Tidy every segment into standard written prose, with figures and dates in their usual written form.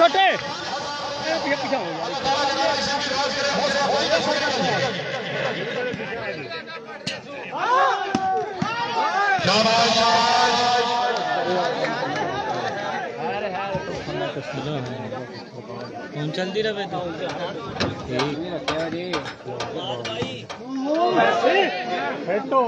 छोटे चलती रहे तो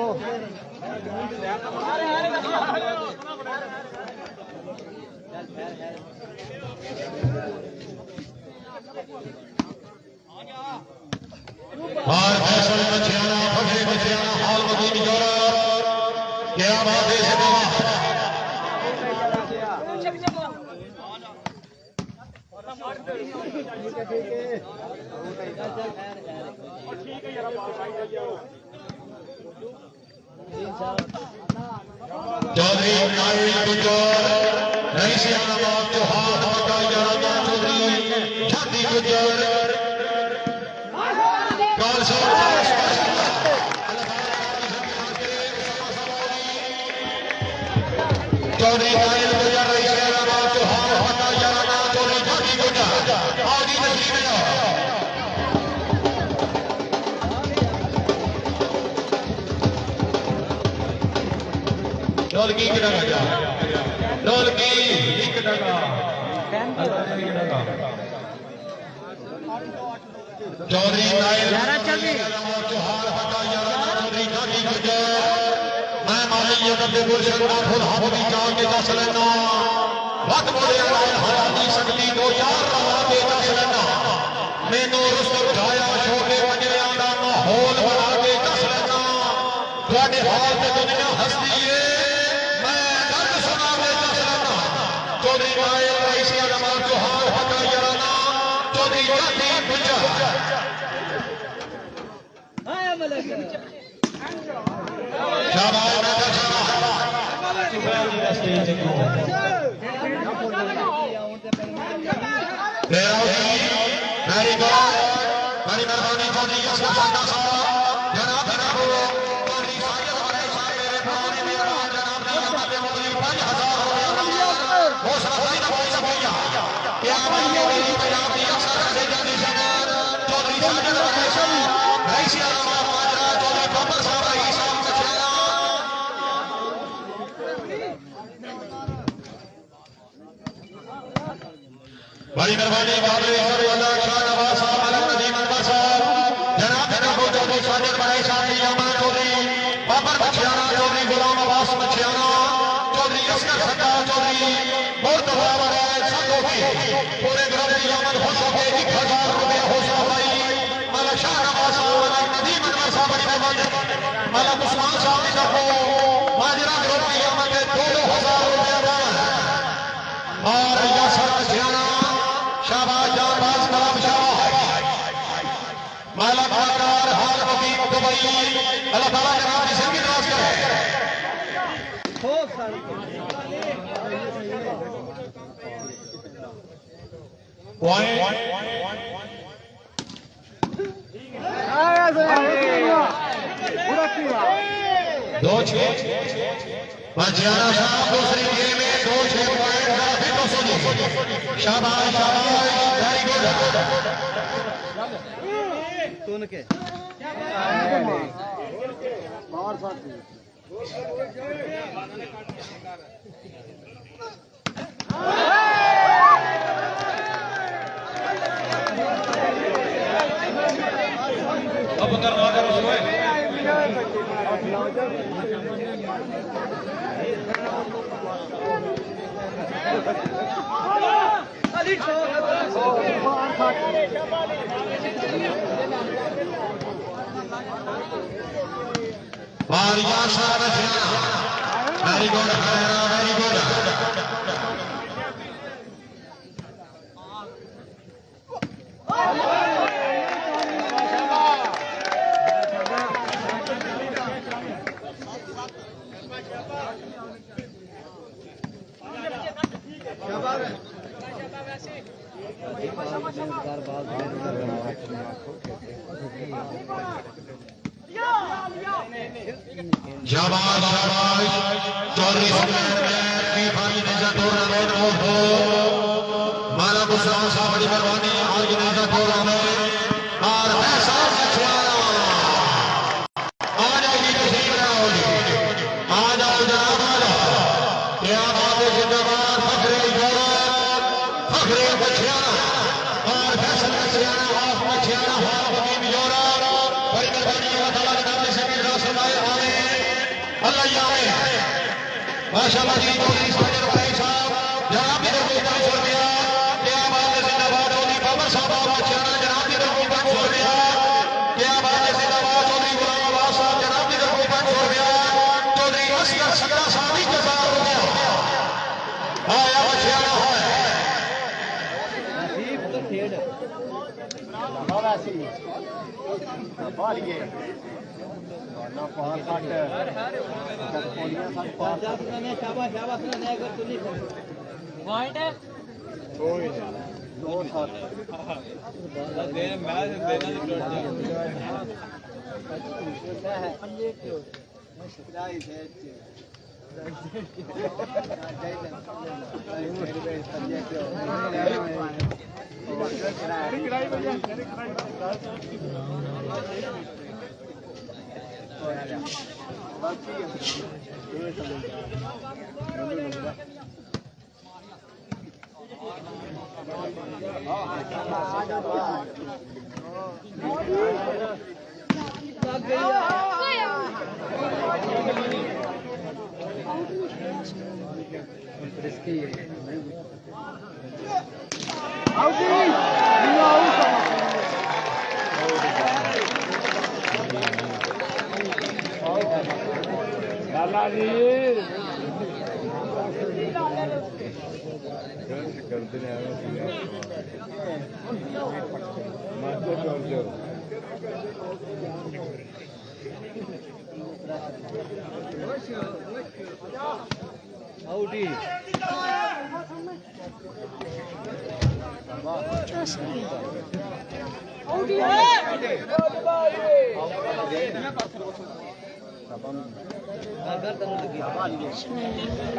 क्या बात है चौधरी छाती गुजर चौधरी ढोलकी की डगा ढोलकी एक डगा चौधरी चौधरी जाति गुजर मैं माली दस लेना वक्त बोले हरानी सकती दो चार के दस लेना मैनू रुस्त उठाया छोटे बजरिया का माहौल बना के दस लेना थोड़े हाल से दुनिया हंसती है मैं दर्द सुना के दस लेना चौधरी चौहान हका यराना चौधरी जाति गुजर बड़ी मेहरबानी चौधरी गुलाम अब्बास मछियाना चौधरी अस्कर सरदार चौधरी बहुत बराबर है पूरे ग्राम की आमद खुश हो गई 1000 रुपया हौसला भाई माला शाह नवाज साहब नदीम अनवर साहब बड़ी मेहरबानी माला उस्मान साहब की तरफ माजरा ग्रुप की आमद 2000 रुपया और यासर मछियाना शाबाश जाबाज कलाम शाबाश माला खाकार हाल वकील दुबई अल्लाह ताला जनाब की जिंदगी दराज करे दो छह मछियाना साहब दूसरी गेम में 2-6 पॉइंट शाबाश शाबाश वेरी गुड तूने के और साथी अब करवा कर उसको Maria Sarajana, very good, very good. शाबाश शाबाश चौधरी की फाइनल टूर्नामेंट हो माला सलाम साहब बड़ी मेहरबानी और जनाजा प्रोग्राम है और मैं साहब मछुआरा आ जाएगी तस्वीर बनाओगी आ जाओ जनाब आ जाओ क्या बात है जिंदाबाद फखरे गौरव फखरे मछुआरा और फैसल मछुआरा हाफ मछुआरा हाफ हकीम जोरा बड़ी मेहरबानी अल्लाह ताला जनाब से भी रास्ते आए अल्लाह यावे माशाअल्लाह जी चौधरी साजिद भाई साहब जनाब की तरफ 500 रुपया क्या बात है जिंदाबाद चौधरी बाबर साहब मछुआरा जनाब की तरफ 500 रुपया क्या बात है जिंदाबाद चौधरी गुलाम अब्बास साहब जनाब की तरफ 500 रुपया चौधरी असगर सगरा साहब 1000 रुपया आया मछुआरा है नसीब तो खेड़ बाबा सी बालिए ना पहाड़ काट पोलियां सब पास ने शाबाश शाबाश ने अगर तू नहीं पॉइंट है कोई नहीं दो साथ दे मैच देना नहीं टूट है ये क्यों राइट है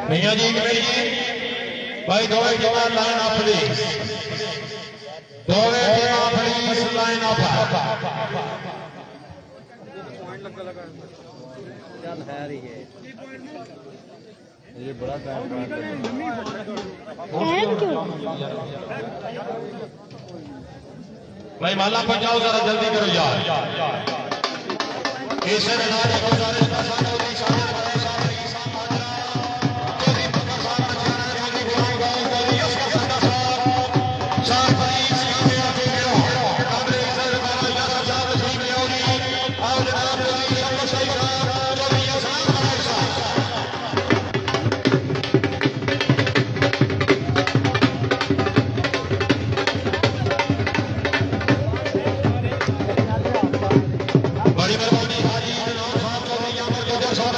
मियां जी कमेटी जी भाई दोवे टीमां लाइन ऑफ प्लीज दोवे टीमां प्लीज लाइन ऑफ चल है रही है ये बड़ा टाइम भाई माला पहुंचाओ जरा जल्दी करो यार केसर इलाज गुजारिश का साथ चौधरी साजिद भाई साहब चौधरी बकर साहब चौधरी गुलाम गांव चौधरी असगर सदा साहब साहब फरीद सिंह आगे गिरो काबले इज्जत वाला यासर साहब तशरीफ ले आओगी आओ जनाब चौधरी शम्स सईद साहब चौधरी असलाम भाई साहब बड़ी मेहरबानी हाजी जनाब साहब चौधरी यामर गुजर साहब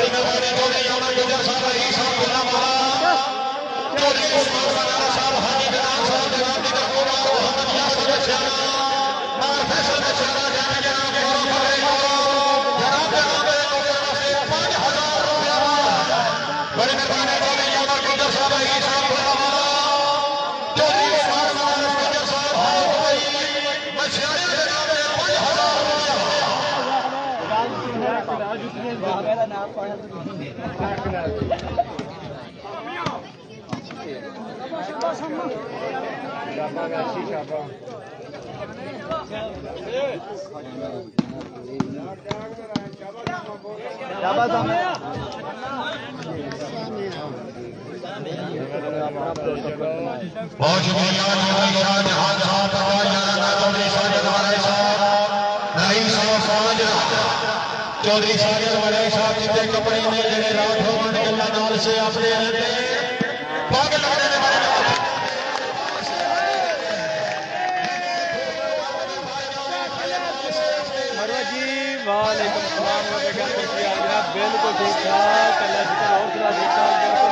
बड़ी मेहरबानी चौधरी अमर गुजर साहब रही साहब गुल्ला वाला चौधरी उस्मान फनारा साहब हाजी जनाब साहब जनाब की तरफ मोहम्मद यासर बचाना और फैसल बचाना जाने जनाब गौरव करे जनाब से 5000 रुपया बड़ी मेहरबानी चौधरी अमर गुजर साहब रही साहब गुल्ला वाला चौधरी उस्मान फनारा गुजर साहब भाई बचाने जनाब 5000 रुपया बहुत शुक्रिया शाहजहां साहब चौधरी साजिद वाले साहब नहीं साहब चौधरी साजिद वाले साहब जितने कपड़े में जड़े रात होवन गल्ला नाल से अपने रहते पागल होने वाले वालेकुम सलाम जनाब बिल्कुल ठीक ठाक अल्लाह शुक्र और खुदा ठीक ठाक बिल्कुल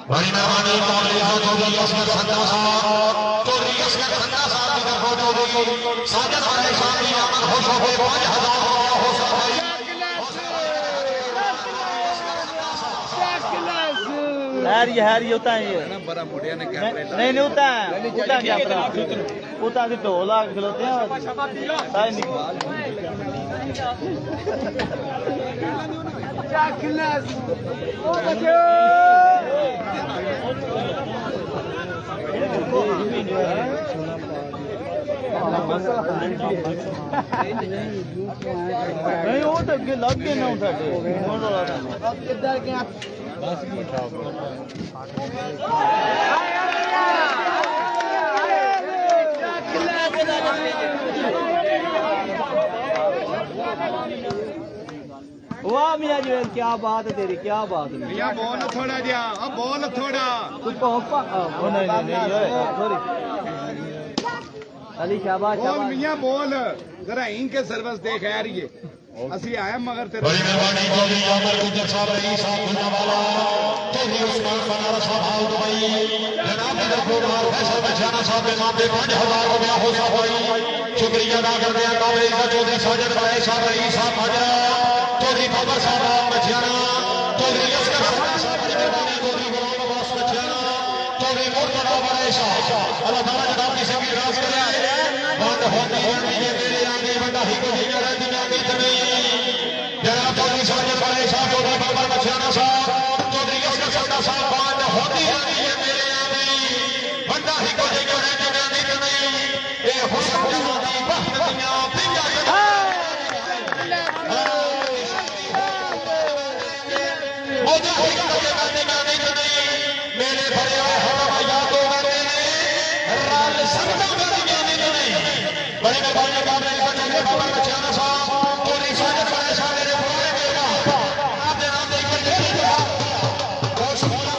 बड़ी मेहरबानी चौधरी असगर संधा साहब चौधरी असगर संधा साहब की तरफ चौधरी साजिद वाले साहब की आमद खुश हो गए 5000 रुपया हो सकता है यार ये होता है ये बड़ा मुड़िया ने नहीं होता है उता क्या उता से ढोला खिलौते हैं सारे निकाल क्या क्लास ओ बच्चों नहीं वो तो लग के ना उठा किधर गया बस की उठाओ वाह मियां जी क्या बात है तेरी क्या बात है मियां बोल थोड़ा जा अब बोल थोड़ा तू पहुंचा नहीं सॉरी अली शाबाश बोल मियां बोल जरा इनके सर्विस देख यार ये असली आया मगर तेरे बड़ी मेहरबानी चौधरी अमर गुजर साहब रही साहब गुल्ला वाला चौधरी उस्मान फनारा साहब हाल दुबई जनाब की तरफ फैसल बचाना साहब के नाम पे 5000 रुपया हो सकता है शुक्रिया अदा करते हैं काबिल का चौधरी साजिद वाले साहब रही साहब हाजरा चौधरी बाबर साहब बचाना चौधरी असगर साहब बड़ी मेहरबानी चौधरी गुलाम अब्बास बचाना चौधरी मुर्तजा वाले साहब अल्लाह ताला जनाब की सबकी राज करे बंद होती रहती है मेरे आगे बंदा ही को ही रहती आगे तभी जनाब चौधरी साजिद वाले साहब चौधरी बाबर बचाना साहब चौधरी असगर संधा साहब बंद होती रहती है मेरे आगे बंदा ही को ही रहती आगे तभी ये हुस्न जहानी बहतियां पिया मेरे भरे हवा तो राल सरदा बड़े मेहरबानी काबिल का चौधरी बाबर बचाना साहब चौधरी साजिद वाले साहब मेरे पुराने बेटा आपने नाम देकर बहुत शुक्रिया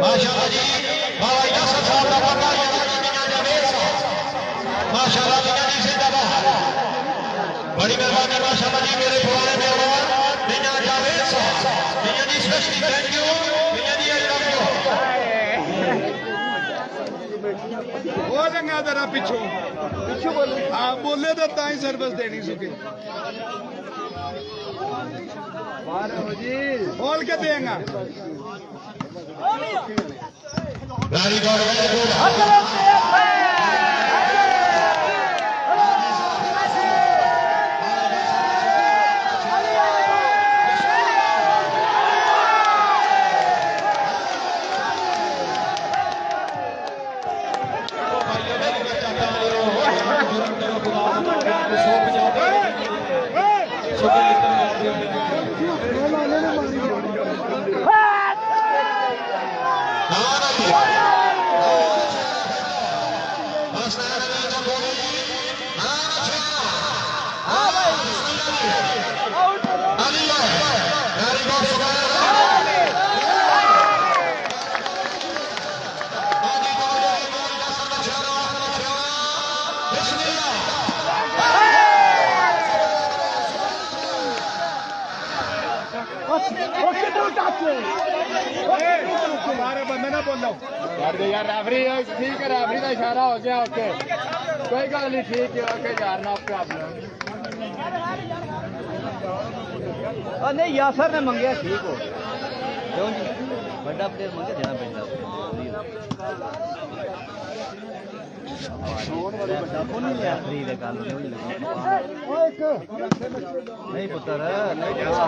माशाअल्लाह जी बाबा यासर साहब का बंदा माशाअल्लाह जी जी जिंदाबाद बड़ी मेहरबानी माशाअल्लाह जी मेरे पुराने मेहमान मियां जावेद साहब मियां जी स्पेशली थैंक यू मियां जी आई लव यू वो चंगा तेरा पिछू बोले हाँ बोले तो ताई सर्विस देनी सुखी बोल के देंगा Very good, very good. हमारे बंदे ना बोलो यार रेफरी ठीक है रेफरी का इशारा हो गया ओके कोई गल नहीं ठीक है ओके यार ना आपके आप नहीं यासर ने मंगया ठीक हो क्यों जी बड़ा प्लेयर मंगे देना पैंदा नहीं पुत्र नहीं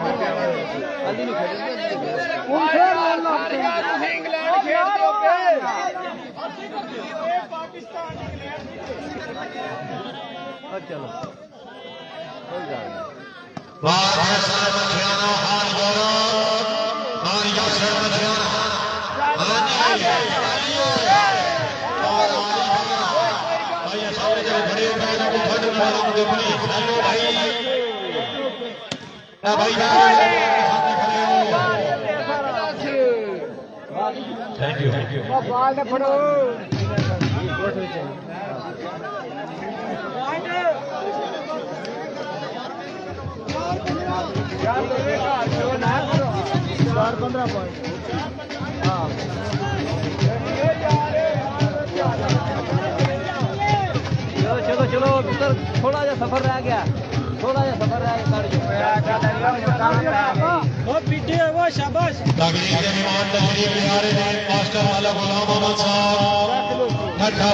चलो थैंक यू चलो चलो पुत्र थोड़ा जा सफर रह गया थोड़ा जा सफर रह गया शाबाश तकरीर के मेहमान तशरीफ ले आ रहे हैं मास्टर वाला गुलाम मोहम्मद साहब ठट्ठा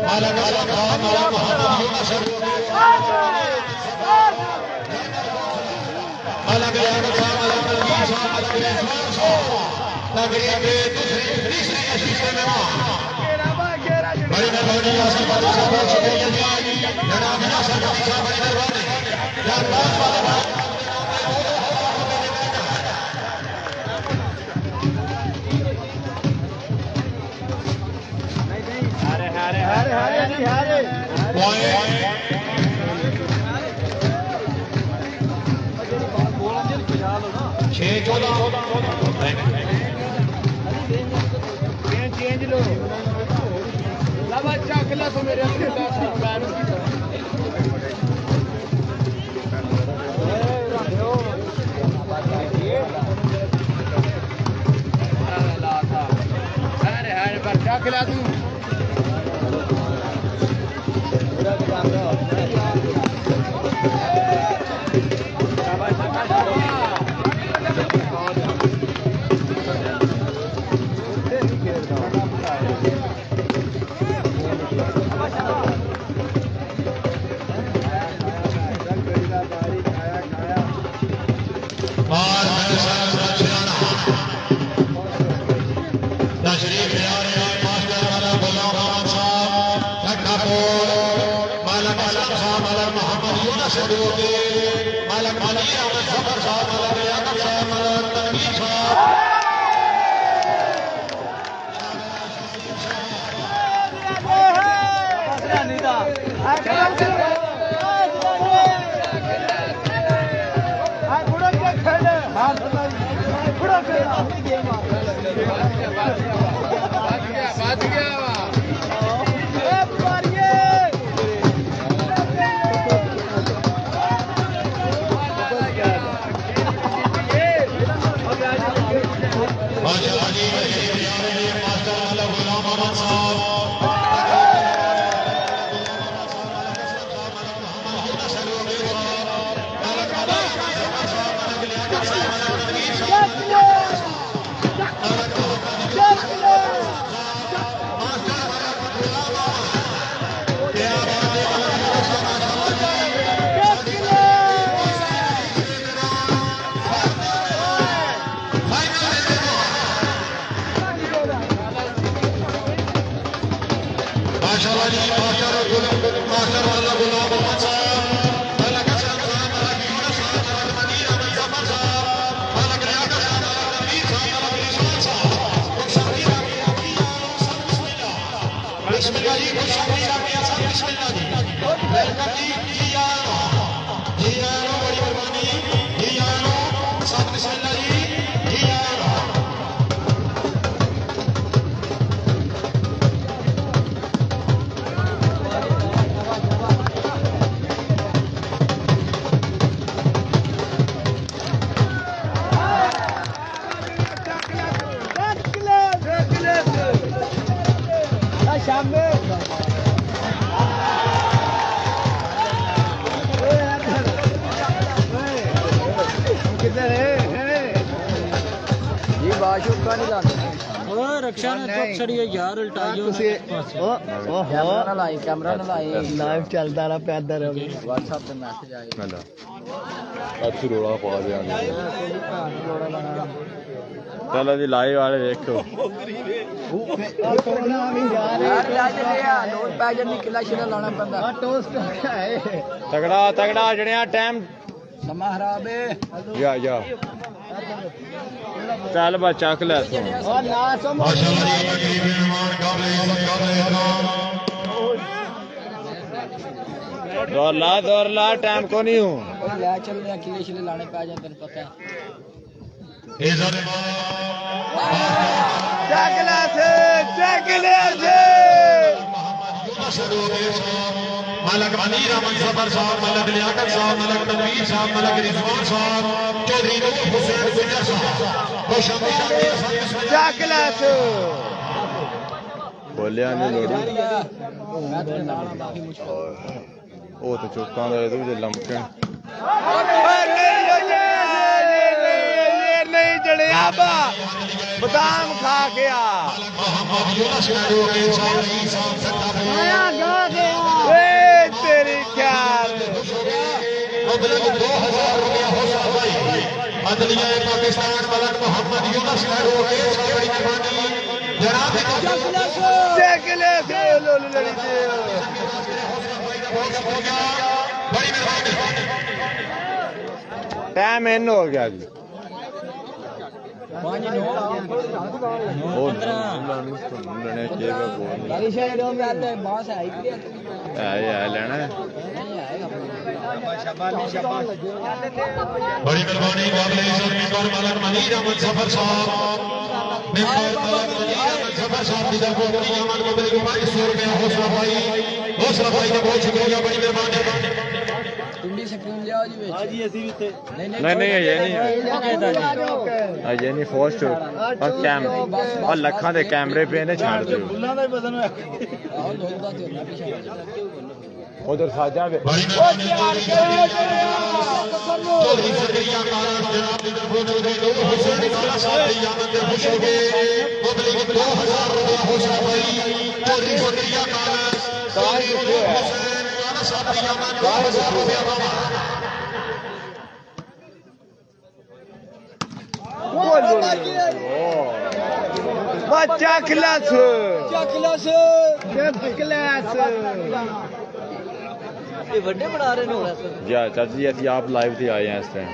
माला खान माला मोहम्मद यूनुस अलग अलग तकरीर के तीसरी तीसरी मेहमान बड़ी मेहरबानी यासर बाबू साहब शुक्रिया जनाब यासर बाबू साहब बड़ी मेहरबानी चेंज लो लवा चक ला तो मेरे चक ला तू तशरीफ ले आ रहे हैं मास्टर वाला गुलाम शुरू हो गए मालक अली अहमद जफर साहब मालक लियाकत साहब मालक तनवीर साहब बच गया रक्षा ने चुप छड़ी यार उल्टाइयो कैमरा ना लाई लाइव चलता रहा पैदल व्हाट्सएप पे मैसेज आएगा अच्छी रोड़ा पा दिया चलो जी लाइव वाले देखो तगड़ा तगड़ा जड़िया टाइम समा खराब है या चल बा चक ले दौर ला टाइम को नहीं हूँ चलने किले शिले लाने पे आ जाए तेरे पता है मलक अमीर अहमद जफर साहब मलक लियाकत साहब मलक तनवीर साहब मलक रिजवान साहब चौधरी नूर हुसैन गुजर साहब बोलिया नहीं वो तो चुका लमकन नहीं जड़िया बदाम खा गया तेरी ख्याल अदलिया पाकिस्तान मलक मोहम्मद यूनुस टाइम इन हो गया जी लेना बड़ी मेहरबानी मलक अमीर अहमद जफर साहब जफर साहब की तरफ हौसला भाई का बहुत शुक्रिया बड़ी मेहरबानी टुंडी स्क्रीन ले आओ जी बेच नहीं ये नहीं फर्स्ट और कैम और लखा दे कैमरे पे ने छाड़ दो उधर साजा पे बच्चा क्लास ये बड़े बना रहे हो जी चाचा जी अभी आप लाइव थे आए हैं इस टाइम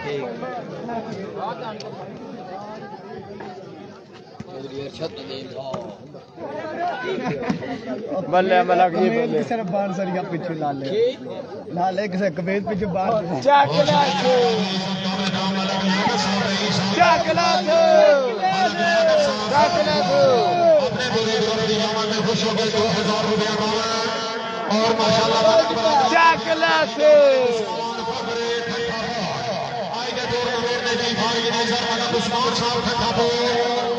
बल्ले मलक जी बल्ले सिर्फ बाण सरिया पीछे लाले किसे कबीर पीछे बाण और माशाल्लाह उस्मान साहब खटाबो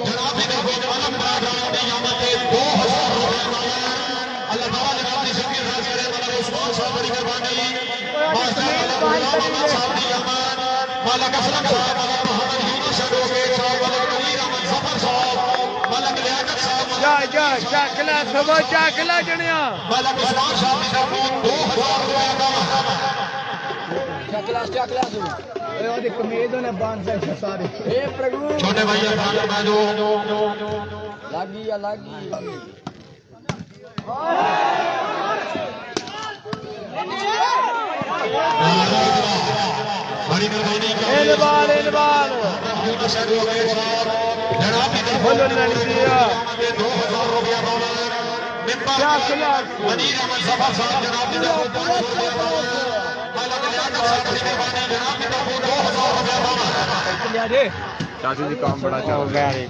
जनाब देखो आलम बाजार में यामत 2000 रुपए अल्लाह ताला जनाब की जिंदगी राज करे मतलब उस्मान साहब बड़ी मेहरबानी माशाल्लाह साहब की यामत मालिक असलम साहब मालिक मोहम्मद यूनुस एडवोकेट साहब मालिक नवीर अहमद जफर साहब मालिक लियाकत साहब चाकला जणिया मालिक उस्मान साहब की तरफ 2000 रुपए का कमीज ने बाण से सारे छोटे भैया लागी बड़ी मेहरबानी इनबाल जनाब की तरफ 2000 रुपया वजीर अहमद जफर साहब जनाब की तरफ 500 रुपया चाचू जी काम बड़ा चल रहा है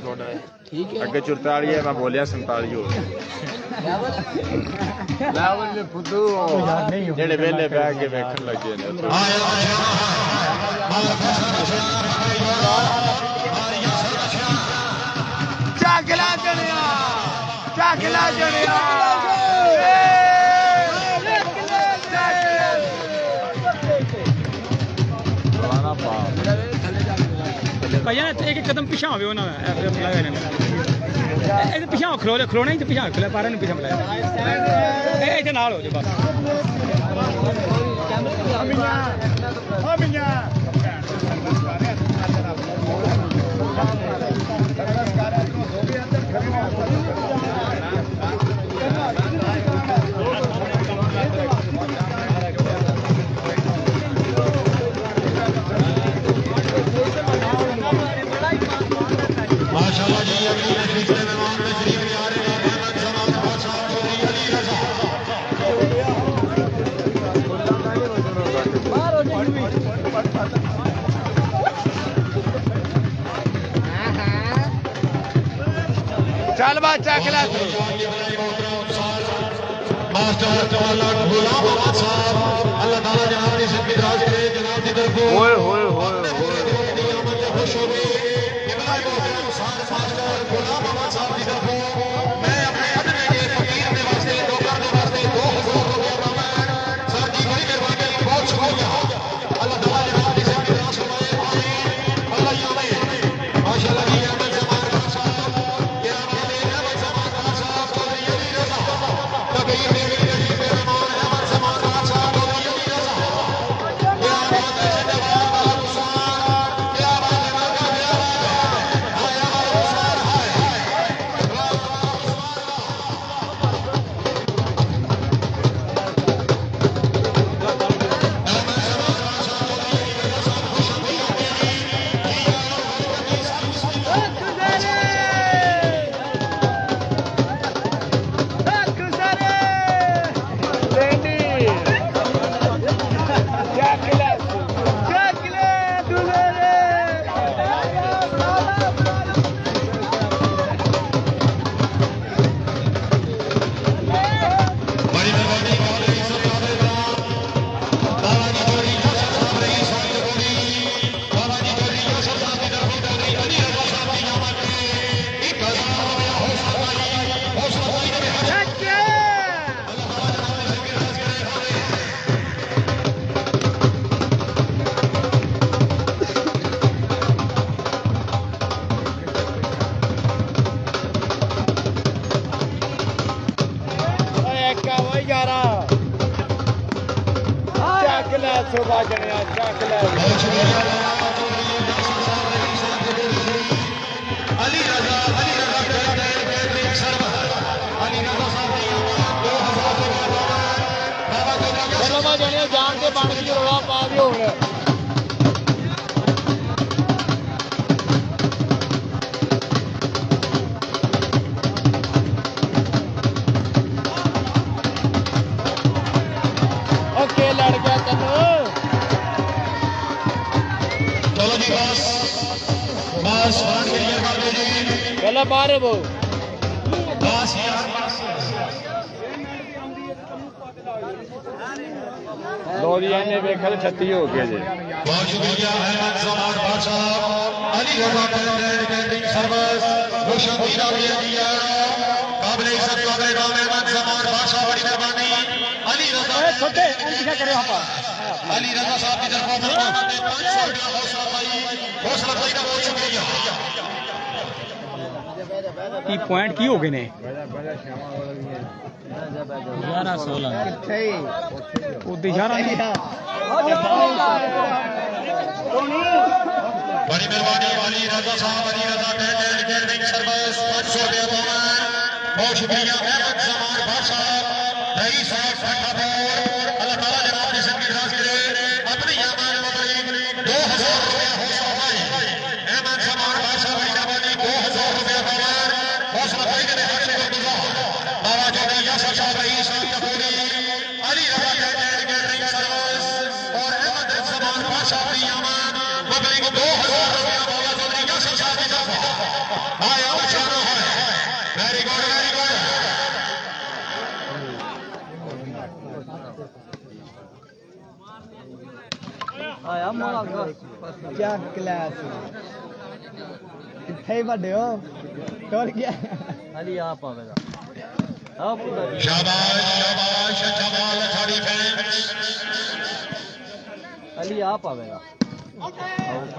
ठीक है अगे 44 है मैं बोलिया 47 हो लेवल में फुदू जेड़े वेले बैठ के देखन लगे ने चाकला जणिया भैया एक कदम पिछा हो ना पिछा खलोना ही पिछा खलो पारा पिछा बुलाया इतने नाल हो जाए बस माशाल्लाह जी अभी तीसरे मेहमान तशरीफ ले आ रहे हैं अहमद जमाल खान साहब चौधरी अली रजा चल बा चाकला मास्टर गुलाम मोहम्मद साहब अल्लाह ताला जनाब की जिंदगी दराज करे जनाब की तरफ ओए होए होए खुश हो गई गुलाम मोहम्मद साहब की तरफ मैं अपने अदने के फकीर के वास्ते नौकर के वास्ते 2000 रुपया मांगा सर जी बड़ी मेहरबानी बहुत शुक्रिया अल्लाह ताला जनाब की जिंदगी दराज फरमाए अल्लाह याद माशाल्लाह जी अहमद जमाल खान साहब या अहमद जमाल खान साहब चौधरी अली रजा कबीर देवी अजीब मेहमान अहमद जमाल खान साहब चौधरी अली रजा क्या बात है जनाब उस्मान क्या बात है मरका क्या बात है हाय हमारा उस्मान हाय बड़ी मेहरबानी मौलवी साहब बाबा जी चौधरी यूसुफ साहब रईस वाली गोली बाबा जी चौधरी यूसुफ साहब की तरफ चौधरी अली रजा साहब की यामत में 1000 रुपया हौसला भाई ने चाकला सुबह जणिया चाकला अली रजा कैटरिंग सर्वर अली रजा साहब की यामत 2000 रुपया बाबा चौधरी यूसुफ जणिया ਰੌਲਾ ਪਾ ਦਿਓ ਹੁਣ ਓਕੇ ਲੜ ਗਿਆ ਤੈਨੂੰ चलो जी बस बस बाहर क्लियर कर दो जी ਪਹਿਲਾਂ ਬਾਹਰ ਬੋ बस यार बस ਲੋ ਜੀ ਇਹਨੇ ਵੇਖਿਆ 36 ਹੋ ਗਿਆ ਜੀ बहुत शुक्रिया अहमद जमान बादशाह अली रजा कैंडिंग सर्विस रोशनदीन अलिया काबिल इज्जत काबिल नाम अहमद जमान बादशाह बड़ी मेहरबानी अली रजा छोटे पीछा करे वहां अली रजा साहब की तरफ से 500 रुपया हौसला भाई का बहुत शुक्रिया की पॉइंट की हो गए ने 11-16 ਉਹਦੇ 11 बड़ी मेहरबानी अली रजा साहब अली रजा कैंडिंग सर्विस 500 रुपया बहुत शुक्रिया अहमद जमान बादशाह रईस साहब फटाफट अल्लाह ताला जनाब की जिंदगी दराज करे अपनी ईमान मुबारक 2000 रुपया हौसला भाई अहमद जमान बादशाह बड़ी मेहरबानी 2000 रुपया हौसला भाई के हक में गुजार बाबा जोड़ा यासर साहब रईस साहब कपूरी अली रजा कैंडिंग सर्विस और अहमद जमान बादशाह की ईमान मुबारक 2000 रुपया बाबा जोड़ा यासर साहब की तरफ आया बचाना है वेरी गुड ਆਇਆ ਮਾਂ क्या क्लास किथे बड़े हो टोल गया ਅਲੀ ਆਪ ਆਵੇਗਾ ਆ ਪੂਰਾ शाबाश शाबाश जमाल अखाड़ी फैंस ਅਲੀ ਆਪ ਆਵੇਗਾ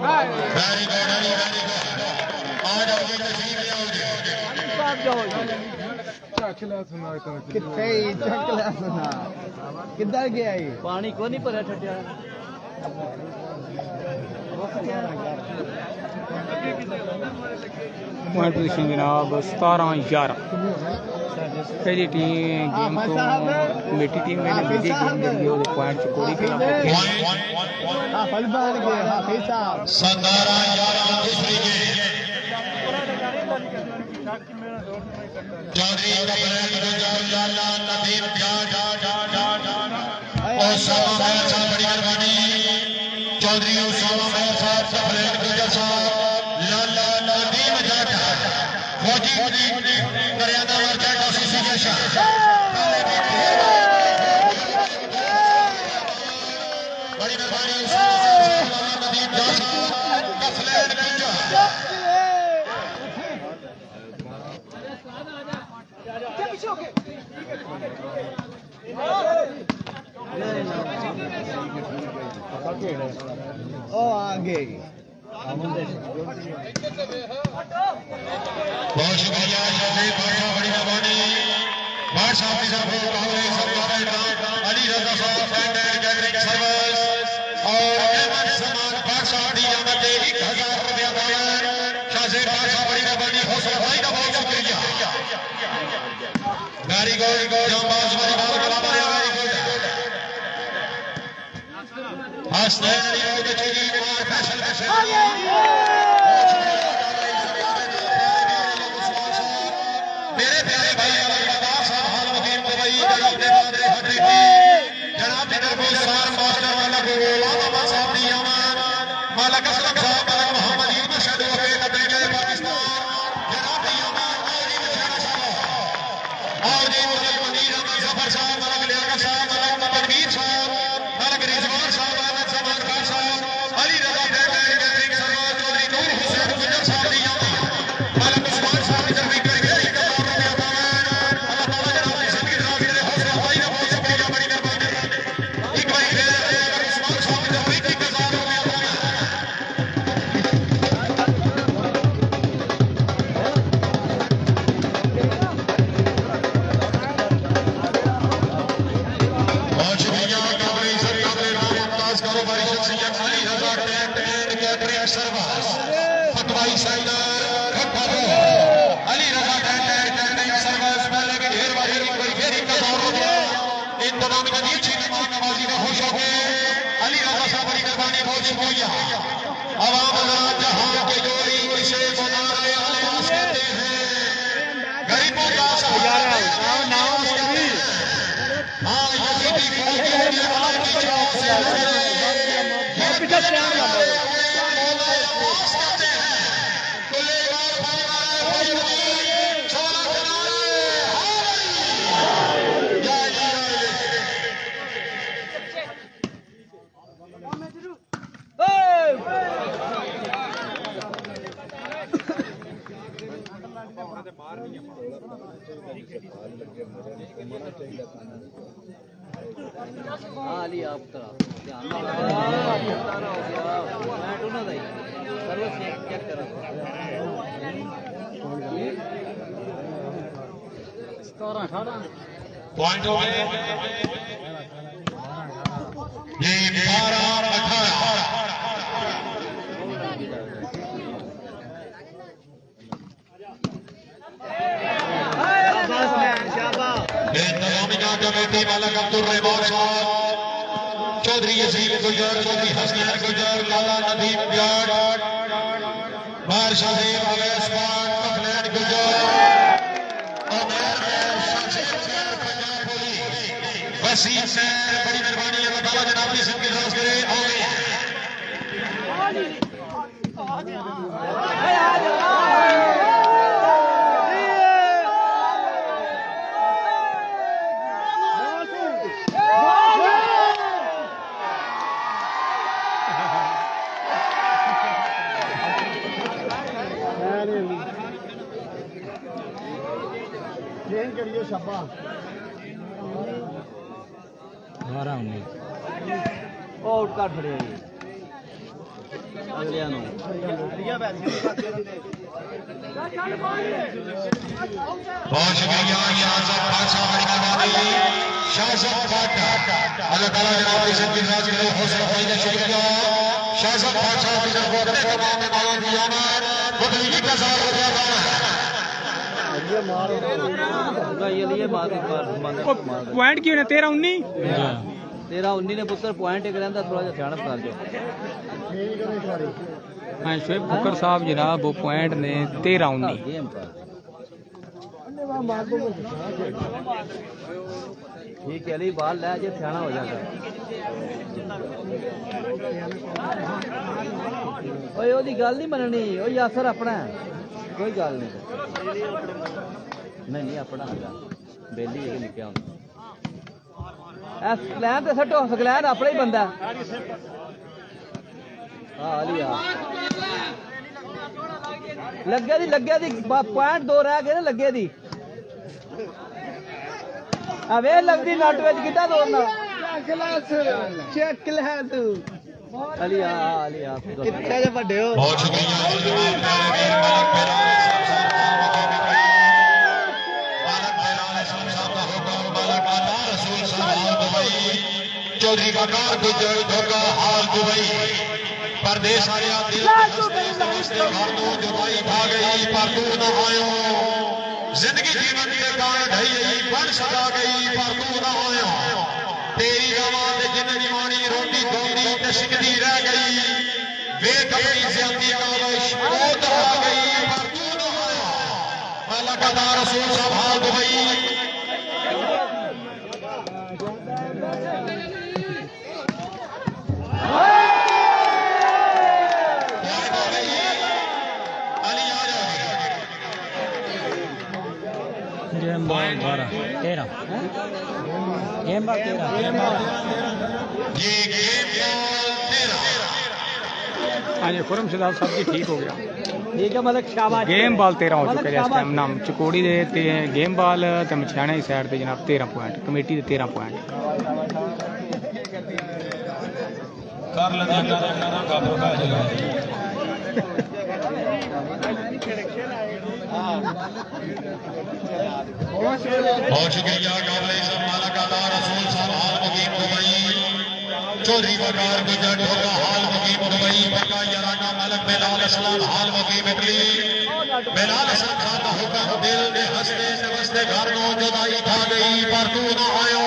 very good Ali very good आ जाओ तशरीफ ले आओ साहब जाओ किथे चकला सुना किधर गया ये ਪਾਣੀ ਕੋ ਨਹੀਂ ਭਰਿਆ ਛੱਡਿਆ पॉइंट पोजीशन जनाब 17-11 पहली टीम गेम तो कमेटी टीम ने विजय गेम करी और पॉइंट चकोरी के हाफिज बन गए हाफिज साहब 17-11 दूसरी गेम चौधरी कबरैन गुजराला नदीम और सामा महल साहब बड़ी मेहरबानी चौधरी उसामा महल साहब कबरैन गुजर साहब लाला नदीम जाटा फौजी मर्यादा वर्जा एसोसिएशन बड़ी मेहरबानी उसामा साहब लाला नदीम जाटा कफलैन गुजर ओ आगे बहुत शुक्रिया शफीक बादशाह बड़ी मेहरबानी बादशाह की तरफ अली रजा साहब कैंडिंग सर्विस और अहमद जमान बादशाह की आमद 1000 रुपया दान शाहजेब बादशाह बड़ी मेहरबानी हौसला भाई का बहुत शुक्रिया वेरी गुड जांबाज वाली बात कला मारे very good Hasnain Ali road चीनी कुमार फैशन मेरे प्यारे भाई अल्लाह साहब हाल मुकीम दुबई जनाब दे मादरे हजरती जनाब दे नरबो सार मास्टर वाला गोलामा साहब दी अमान मालक असलम साहब मालक मोहम्मद यूनुस शहदो के नबी पाकिस्तान जनाब दी अमान और जी मशहूर साहब और जी मालक मनीर अहमद जफर साहब मालक लियाकत साहब मालक तकबीर साहब मालक रिजवान साहब अहमद जमान खान साहब अली रजा कैंडिंग सर्विस चौधरी नूर हुसैन गुजर साहब दी अमान मालक उस्मान साहब की तरफ इंतजाम खुश हो गए शुक्रिया अवाम जहां के जोड़ी इसे बनाने वाले कहते हैं गरीबों का सहारा हाँ यजीदी फौज के की चाव से Ali आप तरह मैं ढूंढा था सर्विस चेक करा 17-18 पॉइंट हो गए ये 12-18 इंतजामिया कमेटी मालक अब्दुल रहमान साहब चौधरी यसीम गुजर चौधरी हसनैन गुजर लाला नदीम ब्याड बादशाह देव अवैस पाक कफलैन गुजर वसीम सैन बड़ी मेहरबानी है बाबा जनाब की सबके साथ करे आओगे आउट कर खड़े अगले बहुत शुक्रिया शाहज़ाद बादशाह बड़ी मेहरबानी शाहज़ाद बादशाह अल्लाह ताला जनाब की सबकी राज करे हौसला अफजाई शुक्रिया शाहज़ाद बादशाह की तरफ अपने तमाम मेहमानों की आमद बदली का साथ रुपया पाना ये बात पॉइंट क्यों ना 13-19 13-19 ने पुत्र पॉइंट एक रहता थोड़ा सा ध्यान कर दो हाँ शुएब बुकर साहब जनाब वो पॉइंट ने 13-19 ठीक है अली बाल लै जे सियाना हो जाता ओए ओदी गल नहीं मननी ओ यासर अपना कोई गल नहीं नहीं अपना बेली है लिखा होंगे स्कलैन ते सट्टो स्कलैन अपना ही बंदा लगे दी पॉइंट 2 रह गए ना लगे दी अवे लगदी नट विच कितना दौड़ना चेक ले तू अली कितने जे बड़े हो बहुत शुक्रिया चौधरी वकार गुजर धोखा हाल दुबई परदेश आया दिल समझते घर तो जुदाई खा गई पर तू न आयो जिंदगी जीवन के कान ढई बन सदा गई पर तू न आयो तेरी आवाज जिन निमानी रोटी दोनी ते सिकदी रह गई वे कपड़ी ज्यादा नालों मौत आ गई पर तू न आयो मैं लगातार रसूल साहब हाल दुबई हाँ जी खुरम सिदाब साहब जी ठीक हो गया ठीक है मतलब शाबाश गेम बॉल 13 हो चुके हैं इस टाइम नाम चकोड़ी दे गेम बॉल ते मछियाना की साइड ते जनाब 13 पॉइंट कमेटी दे 13 पॉइंट कर लेना बहुत शुक्रिया रसूल साहब हाल मुकीम दुबई चौधरी वकार गुजर ढोका हाल मुकीम दुबई बका याराना मलक बेलाल असलम हाल मुकीम इटली बेलाल असलम खान का हुक्म दिल ने हंसते नमस्ते घर नो जुदाई खा गई पर तू न आयो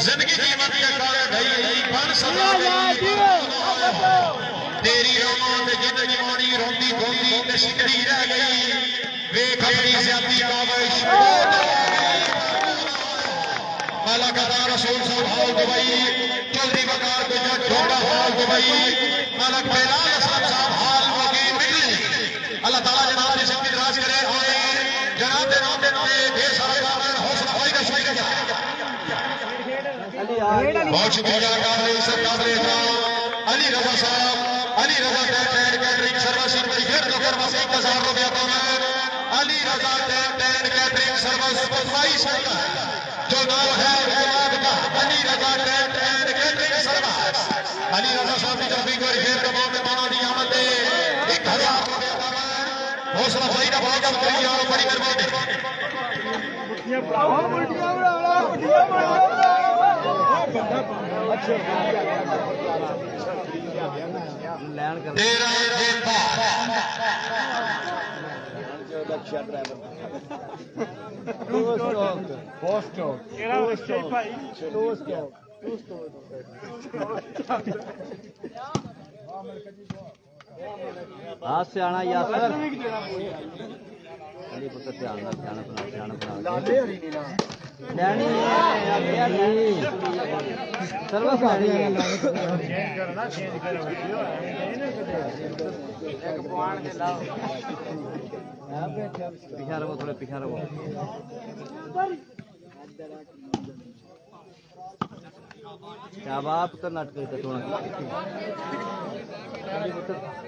जिंदगी जीवन के काले गई बन सदा गई पर तू न आयो तेरी रामां ते जिंदगी मारी रोंदी धोंदी ते सिकड़ी रह गई वेख अपनी ज्यादा काविश माला का रसूल साहब हाल दुबई जल्दी बकार को जट ढोंगा हाल दुबई मालक बेलाल असलम साहब हाल वकील मिली अल्लाह ताला जनाब ने सब राज करे आए जनाब दे नाम दे ढेर सारे कामन हौसला भाई का शुक्रिया बहुत शुक्रिया काबिल अली रजा साहब अली रजा कैटरिंग सर्विस फिर तो कर बस 1000 रुपया अली रजा कैटरिंग सर्विस 22 जो नाम है का अली रजा कैटरिंग सर्विस अली रजा साहब की तरफ एक बार फिर कमाल में माना दी आमद 1000 रुपया हौसला भाई का बहुत शुक्रिया और बड़ी मेहरबानी तेरा हाथ से आना या सर अली पुत्र ध्यान सर्वस पिछा रहो थोड़े पिछा रहो क्या बात तो नाटक थोड़ा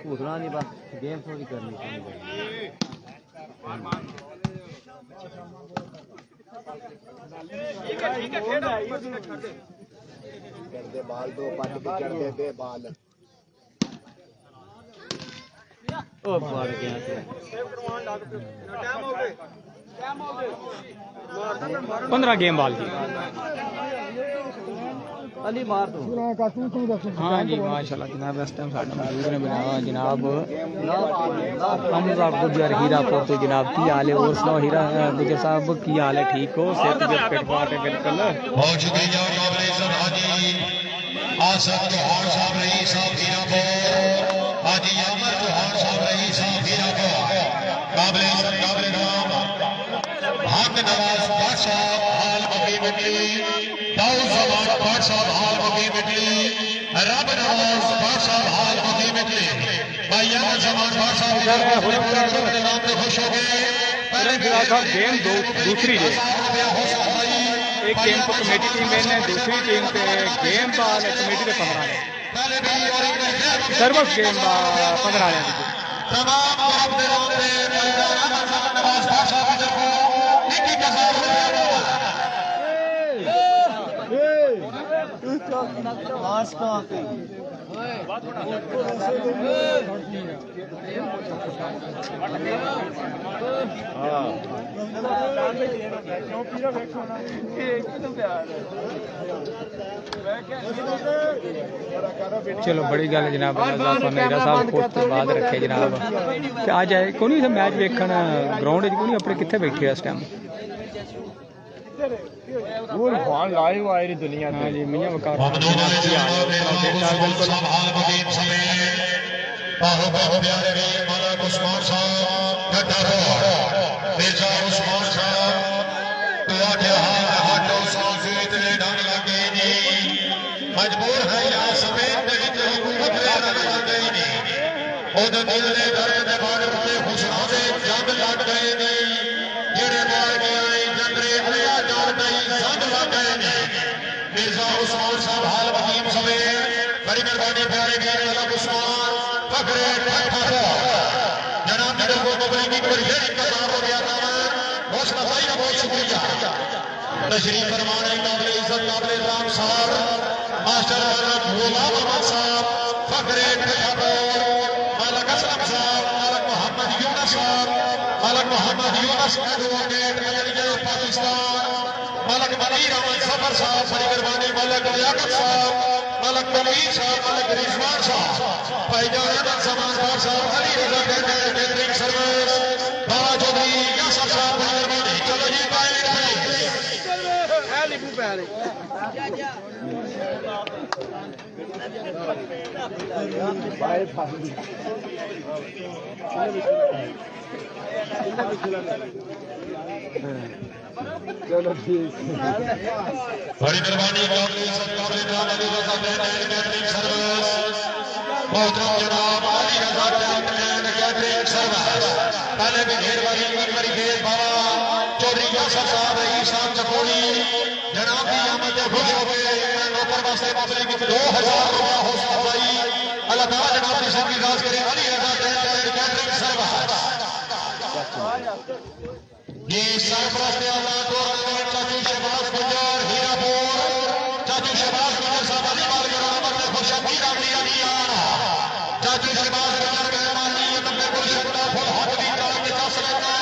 पूछना नहीं बस गेम थोड़ी करनी बाल दो पानी चढ़ दे बाल ओ बाहर गया 15 गेम बाल की अली मार दो हाँ जी माशाल्लाह जनाब इस टाइम साढ़े मौजूद ने बनाया जनाब हमजा गुजर हीरापुर तो जनाब की हाल है और सुनाओ हीरा गुजर साहब की हाल है ठीक हो सेहत पे पेट फाट है बिल्कुल बहुत शुक्रिया काबिल इज्जत हाजी आसद चौहान साहब रही साहब हीरापुर हाजी अमर चौहान साहब रही साहब हीरापुर काबिल इज्जत काबिल नाम हक नवाज भट्ट साहब हाल मकी मिटली दाऊद जमान भट्ट साहब हाल मकी मिटली रब नवाज भट्ट साहब हाल मकी मिटली भाई अहमद जमान भट्ट साहब पूरे नाम से खुश हो गए गेम दूसरी है एक गेम को कमेटी टीम ने दूसरी टीम पे गेम बाल कमेटी के 15 सर्वस गेम 15 तमाम नवाज भट्ट साहब की तरफ 21,000 चलो बड़ी गल जनाब मेरा साहब कोच तो बाद रखे जनाब आ जाए को नहीं मैच वेखन ग्राउंड को नहीं अपने कितने बैठे इस टाइम लाइव आई रही दुनिया हाँ जी मियां वकार मजबूर है यहाँ समेत जंग लग गए जेड़े मार गए जंगरे अलिया जान गई जंग लग गए मिर्जा उस्मान साहब हाल वकीम समेत बड़ी मेहरबानी प्यारे प्यारे अल्लाह उस्मान फखरे जनाब ने को बबली पर ये इंतजार हो गया था हौसला भाई का बहुत शुक्रिया तशरीफ फरमाने काबिल इज्जत काबिल राम साहब मास्टर गुलाम अहमद साहब फखरे मालक असलम साहब मालक मोहम्मद यूनुस साहब मालक मोहम्मद यूनुस एडवोकेट पाकिस्तान मालक मनीर अहमद सफर साहब बड़ी मेहरबानी मालक लियाकत साहब मालक मनीर साहब मालक रिजवान साहब भाईजान अहमद समाजदार साहब अली रजा कैटरिंग सर्विस बाबा चौधरी यासर साहब बड़ी मेहरबानी चलो जी चलो ठीक बड़ी मेहरबानी मोहतरम जनाब अली रजा कैंटीन कैटरिंग सर्विस पहले भी ढेर बड़ी खेल बाबा चौधरी यासर साहब ईशान चकोड़ी जनाब की आमद खुश हो गए नौकर वास्ते पब्लिक 2000 रुपया हौसला अफजाई अल्लाह ताला जनाब की सबकी राज करे अली रजा कैटरिंग सर्विस ये सरपरस्त आला टूर्नामेंट चाचू शहबाज गुजर हीरापुर चाचू शहबाज गुजर साहब अली बाल करामत ने खुशबीर अली अलियान चाचू शहबाज गुजर मेहमानी नब्बे गुलशंदा फुल हाथ दी ताल के दस लेना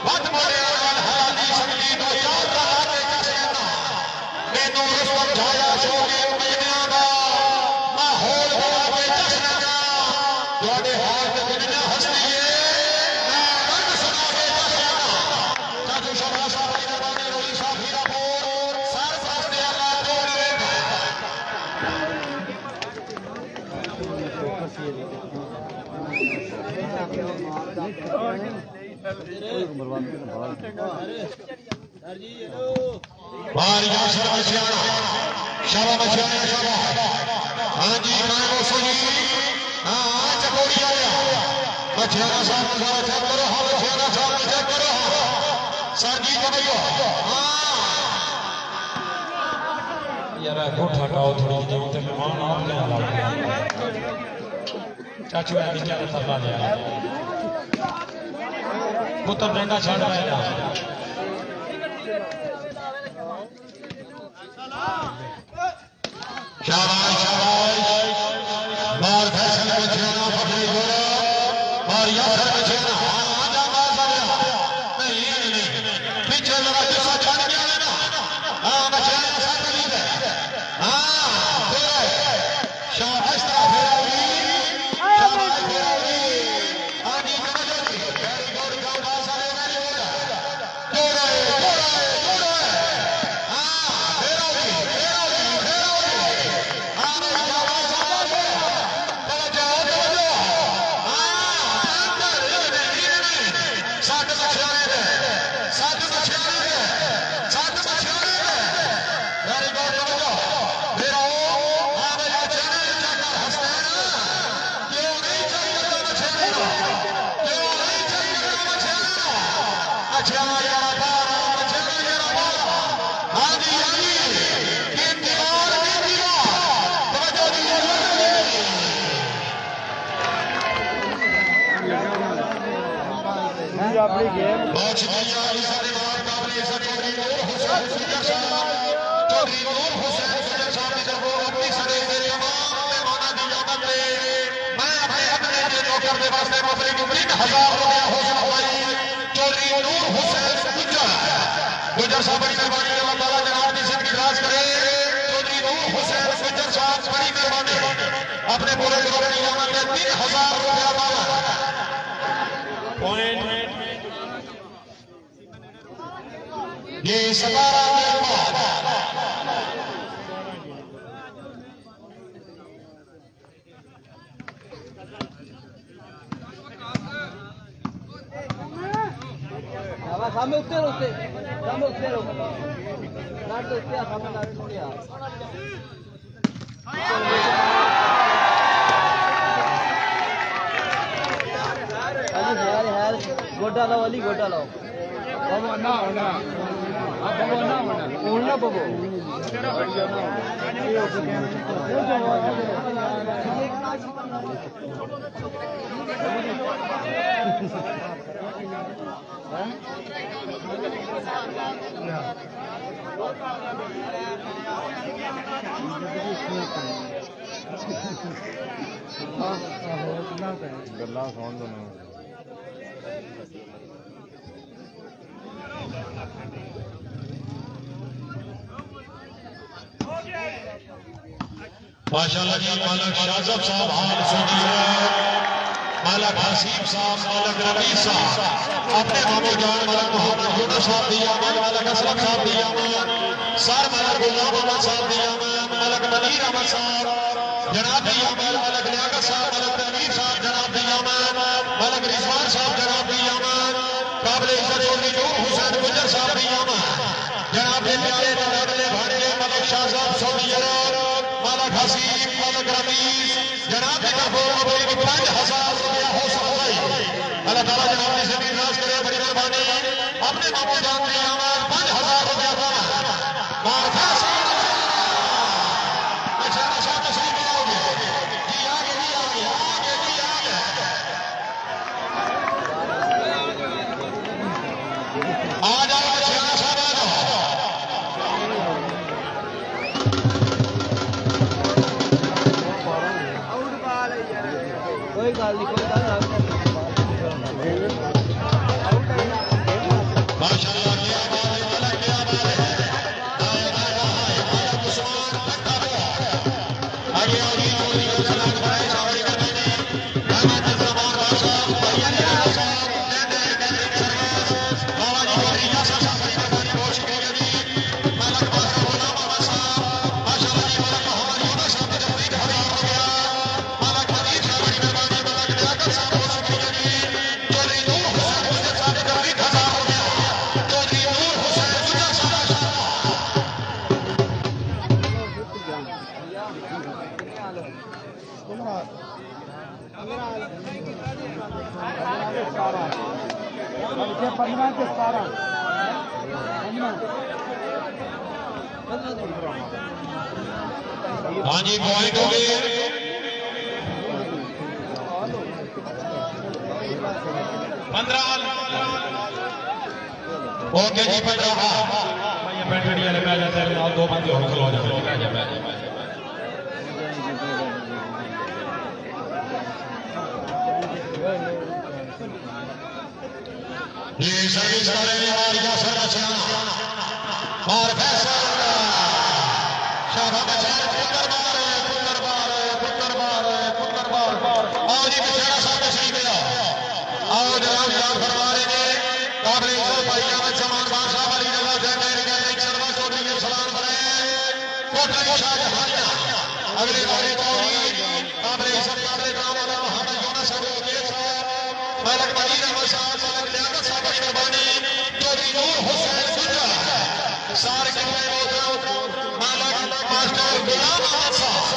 वत मारे आल हलाली संगी दो चार रहा के दस लेना मैनू रुस्तम झाया शोके मजनिया दा माहौल बना के दस लेना ਤੁਹਾਡੇ ਹਾਲ ਤੇ ਦੁਨੀਆ ਹੱਸਦੀ ਏ ਮੈਂ ਰੰਗ ਸੁਣਾ ਕੇ ਦਸ ਲੈਣਾ ਚਾਚੂ ਸ਼ਾਬਾਸ਼ ਸਾਹਿਬ ਦੀ ਮਿਹਰਬਾਨੀ ਰੋਈ ਸਾਹਿਬ ਹੀਰਾਪੁਰ ਸਰਪ੍ਰਸਤ ਦੇ ਆਲਾ ਟੂਰਨਾਮੈਂਟ बाहर यासर मछियाना शाबाश मछियाना शाबाश हां जी मैं वो सुनी हां चकोड़ी आया मछियाना साहब का चेक करो हां मछियाना साहब का चेक करो सर जी जमाइयो हां यार गोठ हटाओ थोड़ी जी उते मेहमान आप ले आ चाचू है क्या थल्ला ले पुत्र डेंगा छड़ रहा है शाबाश शाबाश बार फैसल मछियाना पकड़ी गोरा और यासर मछियाना हां जामा साहब नहीं पीछे लगा जैसा छड़ गया है ना हां मछियाना साथ ली है हां शाबाश फेरावी शाबाश फेरावी आनी समझो जी वेरी गुड गांव सारे वेरी गुड जोड़ा हां फेरावी अपनी गेम बहुत शुक्रिया सारे काबिल चौधरी नूर हुसैन सुजर साहब चौधरी नूर हुसैन सुजर साहब की तरफ अपनी सरे से तमाम मेहमानों की इजाजत ले मैं अपने नौकर के वास्ते पब्लिक 3000 रुपया हौसला अफजाई चौधरी नूर हुसैन गुजर साहब बड़ी मेहरबानी अल्लाह ताला जनाब की जिंदगी दराज करे चौधरी नूर हुसैन गुजर साहब बड़ी मेहरबानी अपने पूरे ग्रुप की इजाजत ले 3000 रुपया पॉइंट ये 17 के बाद सामने उत्ते रोते सामने उत्ते रोते नाट तो उत्ते सामने नाट थोड़ी यार यार गोटा लाओ अली गोटा लाओ बाबू ना होना अब बाबू ना होना ओढ़ना बाबू ਗੱਲਾਂ ਸੁਣ ਦੋ माशाअल्लाह जी मालक शाहजब साहब हाल सुनी है मालक हसीब साहब मालक रबी साहब अपने मामू जान मालक मोहम्मद यूनुस साहब दिया मालक असलम साहब दिया अली रहमत साहब जनाब यामान मलक लियाकत साहब मलक तनवीर साहब जनाब यामान मलक रिजवान साहब जनाब यामान काबिल इज्जत चौधरी नूर हुसैन गुजर साहब यामान जनाब प्यारे लाडले भाड़े मलक शाहजाद सऊदी अरब मलक हसीब मलक रमीज जनाब की तरफ 5000 रुपया हो सफाई अल्लाह ताला जनाब की जमीन राज करे बड़ी मेहरबानी अपने मामू जान के यामान 5000 रुपया मार खास कोई गल नहीं कोई गल माशाअल्लाह क्या बात है वाला क्या बात है आगे आगे चोरी का सलाम भाई साहब दामाद जमान बादशाह भैया साहब बाबा जी और रियासत साहब की बहुत शुक्रिया जी मलक बादशाह गुलाम अहमद साहब माशाअल्लाह जी मलक मोहम्मद यूनुस साहब की तरफ 1000 रुपया मलक मजीद साहब की मेहरबानी मलक लियाकत साहब बहुत शुक्रिया जी चौधरी नूर हुसैन गुजर साहब की तरफ 1000 रुपया चौधरी नूर हुसैन गुजर साहब हाँ जी पॉइंट हो गए 15 ओके जी 15 बैठड़ी वाले पै जाते हैं दो बंदे और खलो जाते हैं ये सर्विस करेंगे हमारी यासर बच्चा और फैसल शाबाश बच्चा पुत्र बार और ये बेचारा साहब तशरीफ ले आओ जनाब याद फरमा रहे हैं काबिल इज्जत भाई अहमद जमान बादशाह अली रजा जैन एक शर्मा चौधरी के सलाम करें कोटली शाहजहानिया अगले वाले चौधरी काबिल इज्जत काबिल काम वाला मोहम्मद यूनुस साहब मलक मजीद अहमद साहब मलक लियाकत साहब की मेहरबानी चौधरी नूर हुसैन गुजर सारे के मलक मास्टर गुलाम अहमद साहब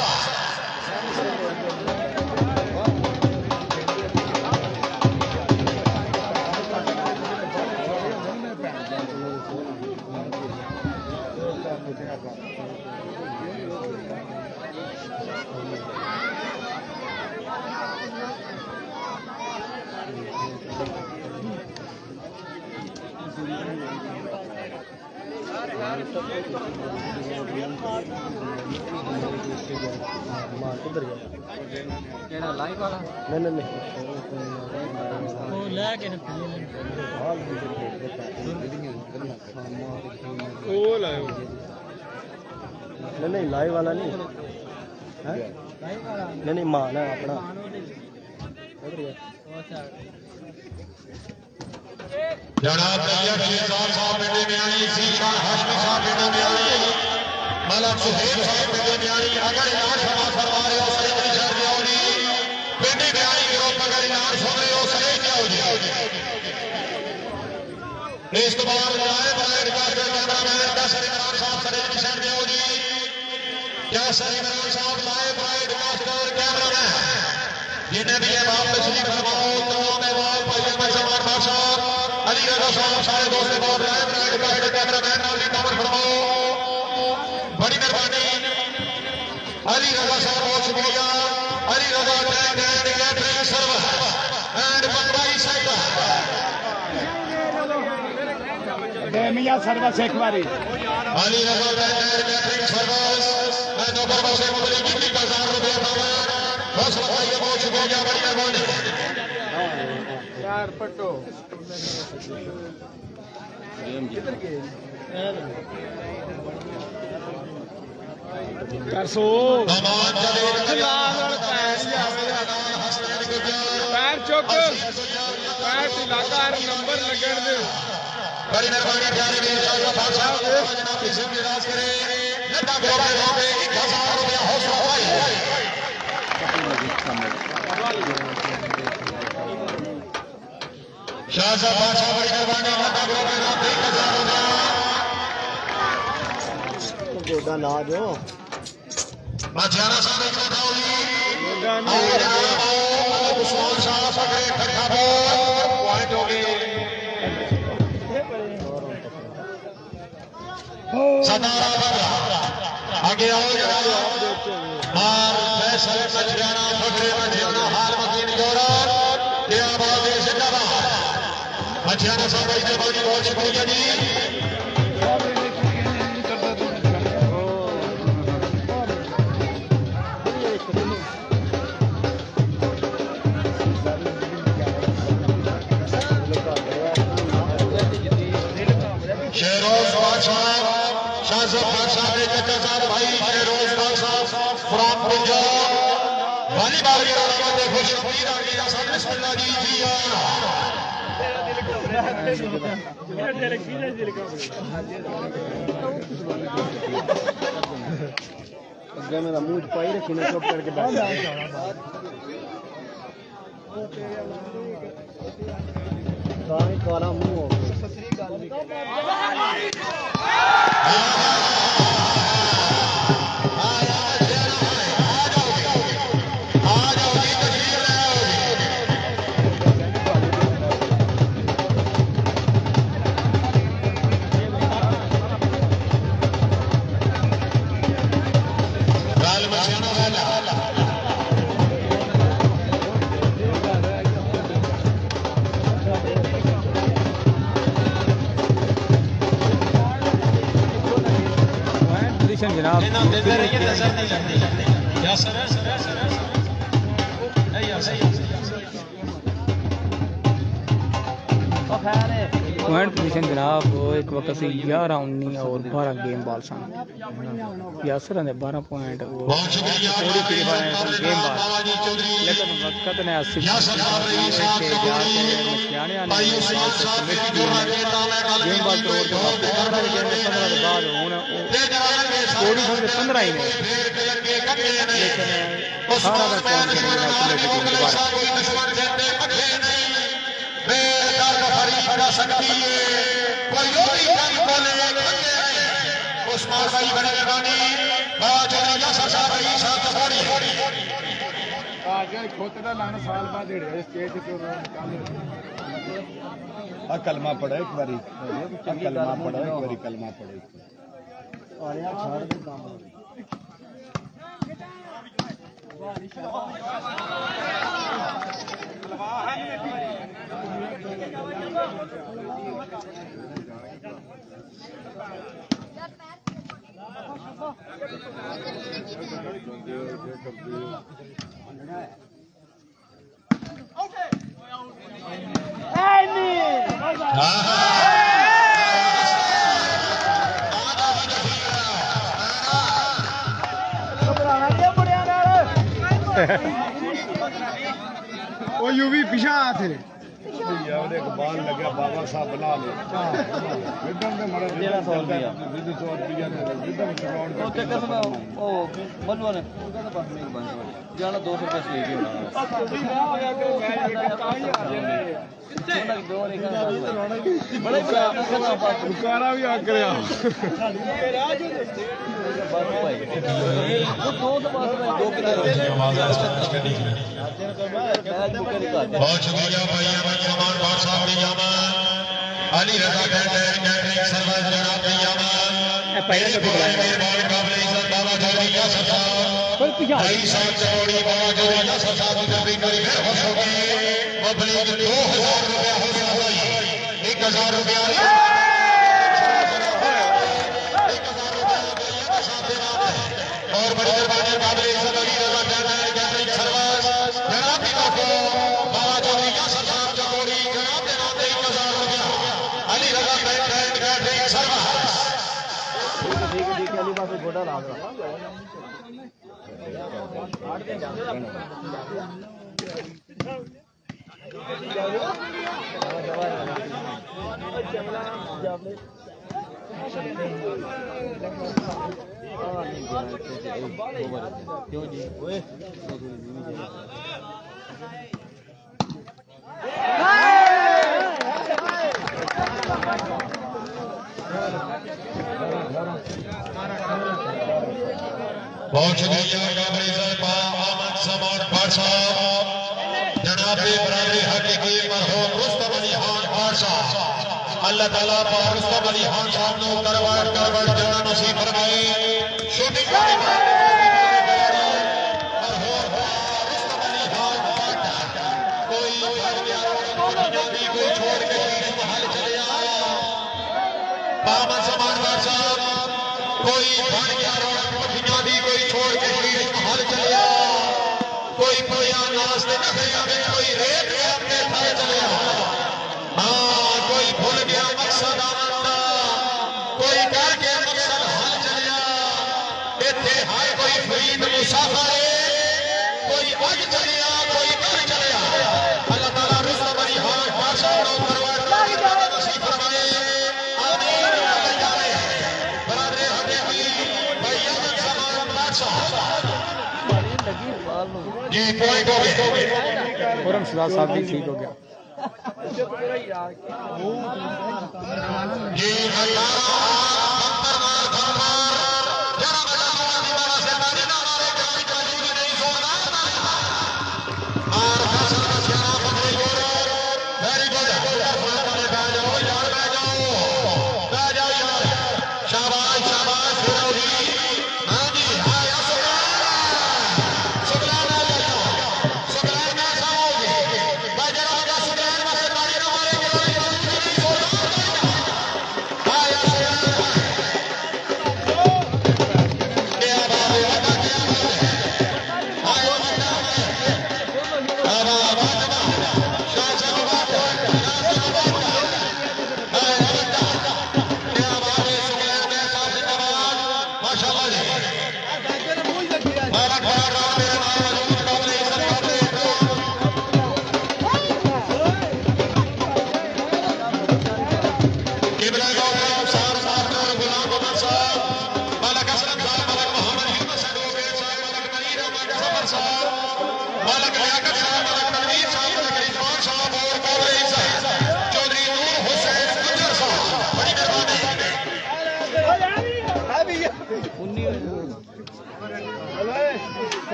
केड़ा लाइव वाला नहीं वो लेके ना ਉਹ ਲਾਇਓ नहीं लाइव वाला नहीं है नहीं मान है अपना जनाब तैयब शेरजाद साहब बेटे में आई जीशान हाशमी साहब बेटे में आई मलक सुहेल साहब बेटे में आई अगर इलाज फरमा रहे हो सही नहीं कर दिया होगी बेटे में आई ग्रुप अगर इलाज सुन रहे हो सही क्या होगी इस बार लाए बाहर का कैमरामैन का सर इमरान साहब सरे निशान दिया होगी क्या सर इमरान साहब लाए बाहर मास्टर कैमरामैन जिन्हें भी ये बात तशरीफ फरमाओ तमाम अहबाब भाई अहमद जमान बादशाह अली रजा साहब सारे दोस्त बाब लाए बाहर का कैमरामैन नाज़रीन नंबर फरमाओ बड़ी मेहरबानी अली रजा साहब बहुत शुक्रिया Ali Raza tank and catering service and Bombay centre मियां सर्विस एक बारी Ali Raza tank and catering service मैं नंबर से मुतलिक 1000 रुपया पाऊंगा बस बताइए बहुत शुक्रिया बड़ी मेहरबानी यार पट्टो करसो मेहमान चले पैर चुक पैर इलाका नंबर लगन दे बड़ी मेहरबानी प्यारे वीर साहब जनाब इज्जत निराश करें नेता ग्रोह के नाम पे 1000 रुपया हौसला भाई शाहजहां बादशाह बड़ी मेहरबानी नेता ग्रोह के नाम पे 1000 रुपया गोदा ला दो बादशाह साहब को दाऊली उस्मान साहब पकड़े ठट्ठा पॉइंट हो गए सतारा आगे आओ जनाब मार फैसल मजरियाना फकरे मजरियाना हाल मकीन दौरान ये आवाज जिंदाबाद मजरियाना साहब इधर बड़ी बहुत शुक्रिया जी शेरोज बादशाह शाहजहां बादशाह के चाचा साहब भाई शेरोज बादशाह फ्रॉम पंजाब वॉलीबॉल की रौनक देखो शबीर आ गया साहब बिस्मिल्लाह जी अगर मेरा मुंह पाई रखी ना चुप करके बैठ काला मुंह हो जनाब पॉइंट पोजीशन जनाब एक वक्त से 11 19 और 12 गेम बॉल सन यासर ने 12 पॉइंट वो थोड़ी सी गेम बॉल लेकिन वक्त ने 80 के जाके मछियाने आने गेम बॉल तोड़ के 15 के बाद होना थोड़ी सी 15 ही नहीं लेकिन 18 का पॉइंट दोबारा सकती है कोई और बोले उस्मान भाई बड़ी मेहरबानी बाजूरिया सरसा भाई साथ थोड़ी आगे खोते दा लाना साल बाद हेड़े स्टेज पे कलमा पढ़ा एक बारी कलमा पढ़ा एक बारी कलमा पढ़े और यार छोड़ दे काम ਉਹ ਯੂ ਵੀ ਪਿਛਾ ਥੇ ਉਹਦੇ ਬਾਲ ਲੱਗਿਆ ਬਾਬਾ ਸਾਹਿਬ ਬਣਾ ਲੇ ਵਿਦਨ ਦੇ ਮੜਾ 150 ਰੁਪਿਆ 100 ਰੁਪਿਆ ਦੇ ਵਿਦਨ ਕਰਾਉਣ ਉਹ ਤੇ ਕਸਮ ਉਹ ਮਨਵਾ ਨੇ ਉਹਦਾ ਤਾਂ ਬਸ ਨਹੀਂ ਬੰਦ ਜਾਣਾ 200 ਰੁਪਏ ਸਹੀ ਹੀ ਹੋਣਾ ਬੜਾ ਪਿਆਰ ਨਾਲ ਕਰਨਾ ਪਾਸ ਦੁਕਾਨਾ ਵੀ ਆ ਕਰਿਆ बस भाई वो दो तो बस भाई 2 किलो बहुत शुक्रिया भाई जमान बार साहब ने जामा अली रजा कैटरिंग सर्विस जनाब ने जामा पहले से बॉल काबिल इज्जत बाबा जोड़िया सरसा भाई साहब चौड़ी बाबा जोड़िया सरसा की तकरीर करी फिर खुश हो गए पब्लिक 2000 रुपया हौसला भाई 1000 रुपया और बड़ी मेहरबानी काबिल इज्जत अली रजा कैटरिंग सर्विस जनाब की तरफ बाबा जोड़िया सरसा चौड़ी जनाब के नाम 1000 रुपया अली रजा कैटरिंग सर्विस देखिए अली बाबू गोड़ा ला रहा क्यों जी ओए बहुत शुक्रिया काबरी साहब आमद समान बादशाह जनाब बरादरी हकीकी मरहूम रुस्तम अली खान बादशाह अल्लाह ताला पाक रुस्तम अली खान साहब को करवाड़ जाना नसीब फरमाए शूटिंग कोई छोड़ के महल चले आया आमद समान बादशाह कोई बन गया कोई छोड़ के महल चले आ कोई पुड़िया नाश्ते नखरिया में कोई रेत अपने थाए चले आ हाँ कोई भूल गया मकसद आनंदा कोई करके मकसद हल चले आ इत्थे हाय कोई फरीद मुसाफिर कोई अज चले आ कोई कल चले आ अल्लाह ताला रुस्तम अली खान बादशाह को परवार नसीब फरमाए आमीन बरादरी हकीकी भैया जी पॉइंट हो गया खुरम सिराज साहब भी ठीक हो गया जी अल्लाह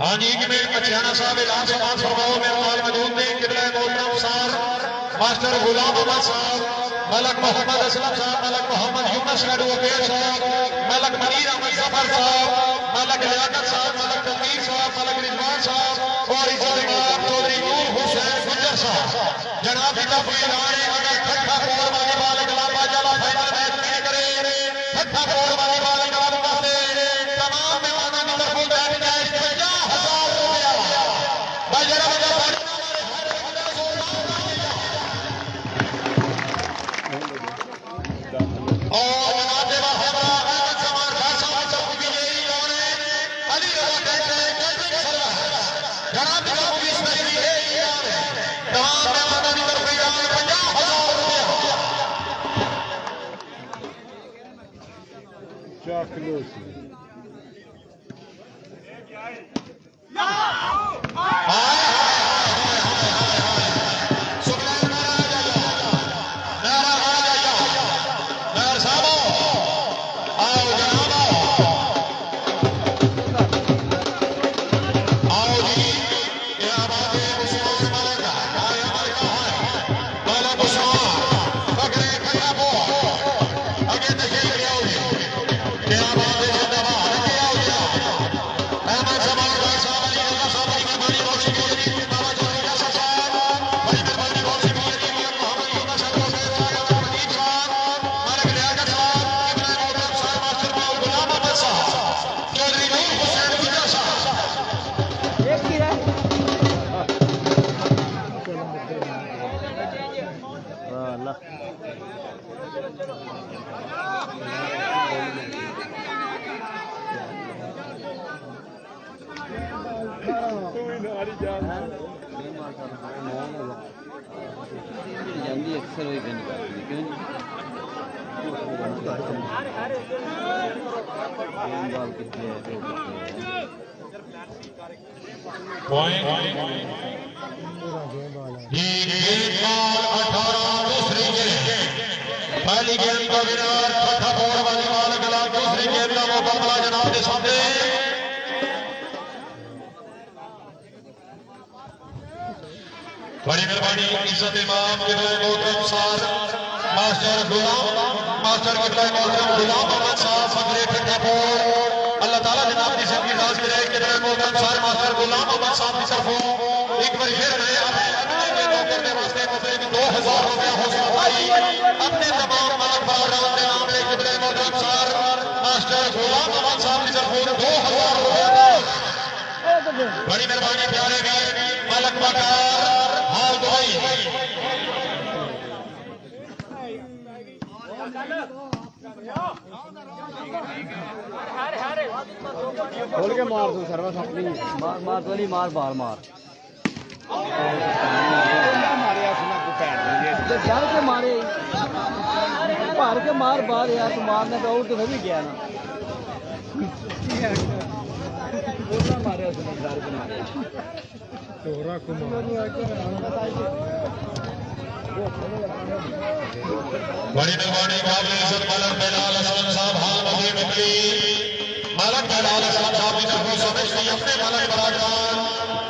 हाँ जी कि मेरे मचियाना साहब ऐलान समाज फरमाओ मेरे माल मौजूद ने किबला मोहतरम साहब मास्टर गुलाम अहमद साहब मलक मोहम्मद असलम साहब मलक मोहम्मद यूनुस एडवोकेट साहब मलक मनीर अहमद जफर साहब मलक लियाकत साहब मलक तनवीर साहब मलक रिजवान साहब और इज्जत इमाम चौधरी नूर हुसैन गुज्जर साहब जनाब की तफरीर आए अगर ठट्ठा कोर वाले वाले गलाबा जला फाइनल मैच में करे ठट्ठा कोर वाले वाले गलाबा वाले तमाम मेहमानों की तरफ बैठ जाए 50,000 रुपया भाई जरा मुझे अक्सर वही बंद करती है क्यों बाल कितने हैं पॉइंट ये गेंद बॉल 18 दूसरी गेंद पहली गेंद का विनर छठा बोर्ड वाली बाल गला दूसरी गेंद का मुकाबला जनाब के सामने बड़ी मेहरबानी इज्जत इमाम के मोहतरम साहब मास्टर के मोहतरम गुलाम मोहम्मद साहब फकरे ठठापुर अल्लाह ताला जनाब की जिंदगी राज में रहे के मोहतरम साहब मास्टर गुलाम मोहम्मद साहब की तरफों एक बार फिर मैं अपने करने वास्ते मुझे 2000 रुपया हौसला भाई अपने तमाम मालक बरादरान के नाम लेके बड़े मोहतरम साहब मास्टर गुलाम मोहम्मद साहब की तरफों 2000 रुपया बड़ी मेहरबानी प्यारे गए मालक बकार हाल दुआई खोल के मार दो सर्वस अपनी मार मार तो नहीं मार बार मार जल के मारे भार के मार बार यार तू मारने पे और तो भी गया ना मारे उसने घर के मारे चोरा कुमार बड़ी मेहरबानी काबिल इज्जत मालक बेलाल हसन साहब हाल मजे निकली मालक बेलाल हसन साहब की तरफ समझती अपने मालक बरादरान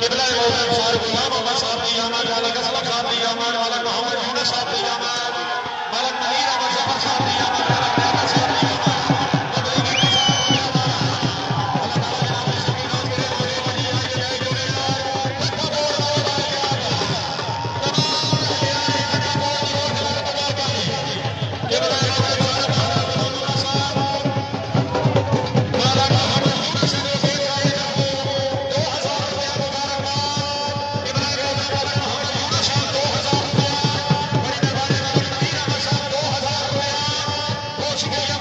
किबला मोहतरम साहब गुलाम मोहम्मद साहब की आमद मालक असलम साहब की आमद मालक मोहम्मद यूनुस साहब की आमद मालक नवीर अहमद जफर साहब की आमद मालक अहमद साहब की आमद Portugal.